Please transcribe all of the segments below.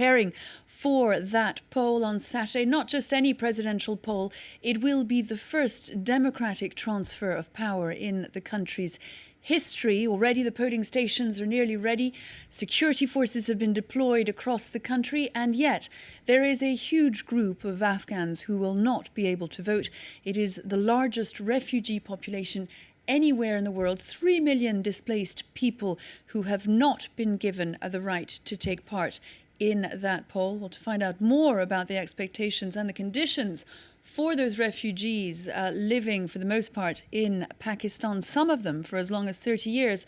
preparing for that poll on Saturday. Not just any presidential poll, it will be the first democratic transfer of power in the country's history. Already the polling stations are nearly ready. Security forces have been deployed across the country, and yet there is a huge group of Afghans who will not be able to vote. It is the largest refugee population anywhere in the world, 3 million displaced people who have not been given the right to take part in that poll. Well, to find out more about the expectations and the conditions for those refugees living, for the most part, in Pakistan, some of them for as long as 30 years,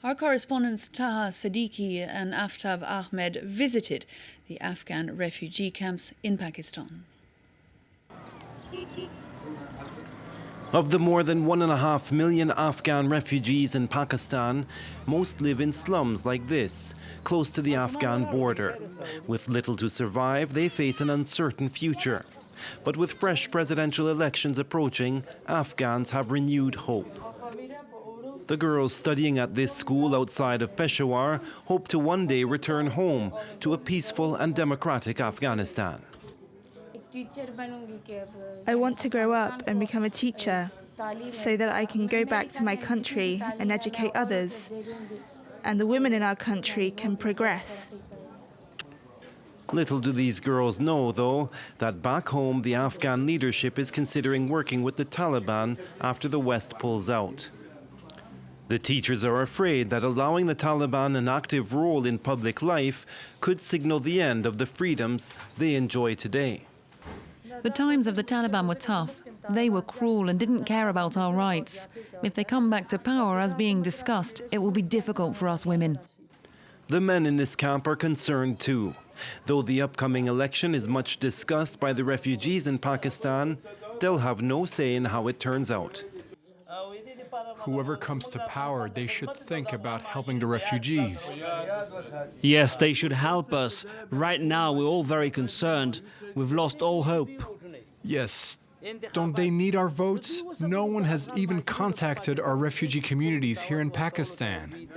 our correspondents Taha Siddiqui and Aftab Ahmed visited the Afghan refugee camps in Pakistan. Of the more than 1.5 million Afghan refugees in Pakistan, most live in slums like this, close to the Afghan border. With little to survive, they face an uncertain future. But with fresh presidential elections approaching, Afghans have renewed hope. The girls studying at this school outside of Peshawar hope to one day return home to a peaceful and democratic Afghanistan. I want to grow up and become a teacher so that I can go back to my country and educate others, and the women in our country can progress. Little do these girls know, though, that back home the Afghan leadership is considering working with the Taliban after the West pulls out. The teachers are afraid that allowing the Taliban an active role in public life could signal the end of the freedoms they enjoy today. The times of the Taliban were tough. They were cruel and didn't care about our rights. If they come back to power, as being discussed, it will be difficult for us women. The men in this camp are concerned too. Though the upcoming election is much discussed by the refugees in Pakistan, they'll have no say in how it turns out. Whoever comes to power, they should think about helping the refugees. Yes, they should help us. Right now, we're all very concerned. We've lost all hope. Yes. Don't they need our votes? No one has even contacted our refugee communities here in Pakistan.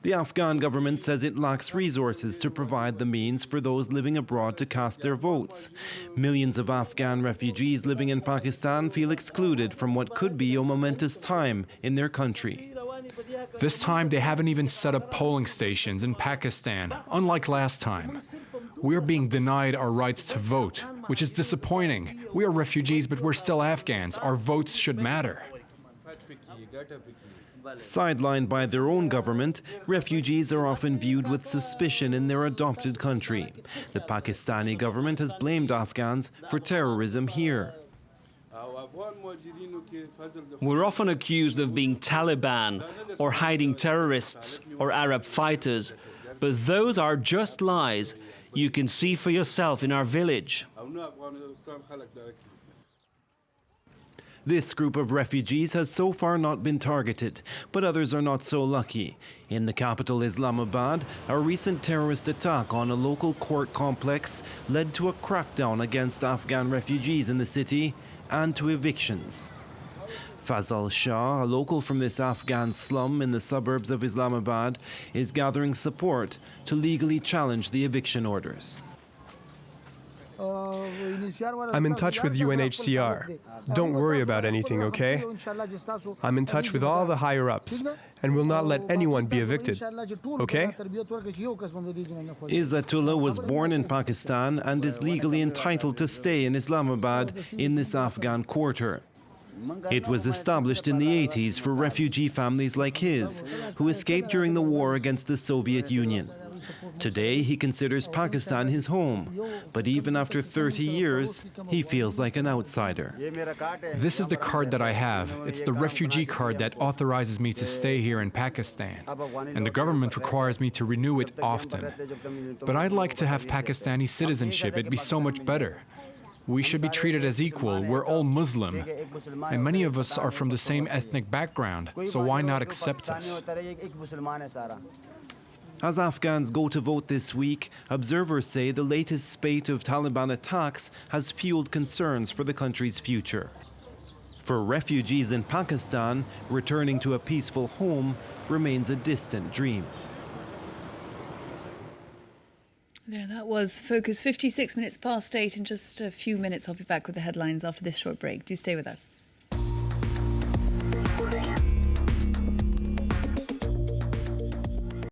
The Afghan government says it lacks resources to provide the means for those living abroad to cast their votes. Millions of Afghan refugees living in Pakistan feel excluded from what could be a momentous time in their country. This time, they haven't even set up polling stations in Pakistan, unlike last time. We're being denied our rights to vote, which is disappointing. We are refugees, but we're still Afghans. Our votes should matter. Sidelined by their own government, refugees are often viewed with suspicion in their adopted country. The Pakistani government has blamed Afghans for terrorism here. We're often accused of being Taliban or hiding terrorists or Arab fighters, but those are just lies. You can see for yourself in our village. This group of refugees has so far not been targeted, but others are not so lucky. In the capital Islamabad, a recent terrorist attack on a local court complex led to a crackdown against Afghan refugees in the city and to evictions. Fazal Shah, a local from this Afghan slum in the suburbs of Islamabad, is gathering support to legally challenge the eviction orders. I'm in touch with UNHCR. Don't worry about anything, okay? I'm in touch with all the higher-ups, and will not let anyone be evicted, okay? Izzatullah was born in Pakistan and is legally entitled to stay in Islamabad in this Afghan quarter. It was established in the 80s for refugee families like his, who escaped during the war against the Soviet Union. Today, he considers Pakistan his home, but even after 30 years, he feels like an outsider. This is the card that I have. It's the refugee card that authorizes me to stay here in Pakistan, and the government requires me to renew it often. But I'd like to have Pakistani citizenship. It'd be so much better. We should be treated as equal. We're all Muslim, and many of us are from the same ethnic background, so why not accept us? As Afghans go to vote this week, observers say the latest spate of Taliban attacks has fueled concerns for the country's future. For refugees in Pakistan, returning to a peaceful home remains a distant dream. There, that was Focus, 56 minutes past 8. In just a few minutes, I'll be back with the headlines after this short break. Do stay with us.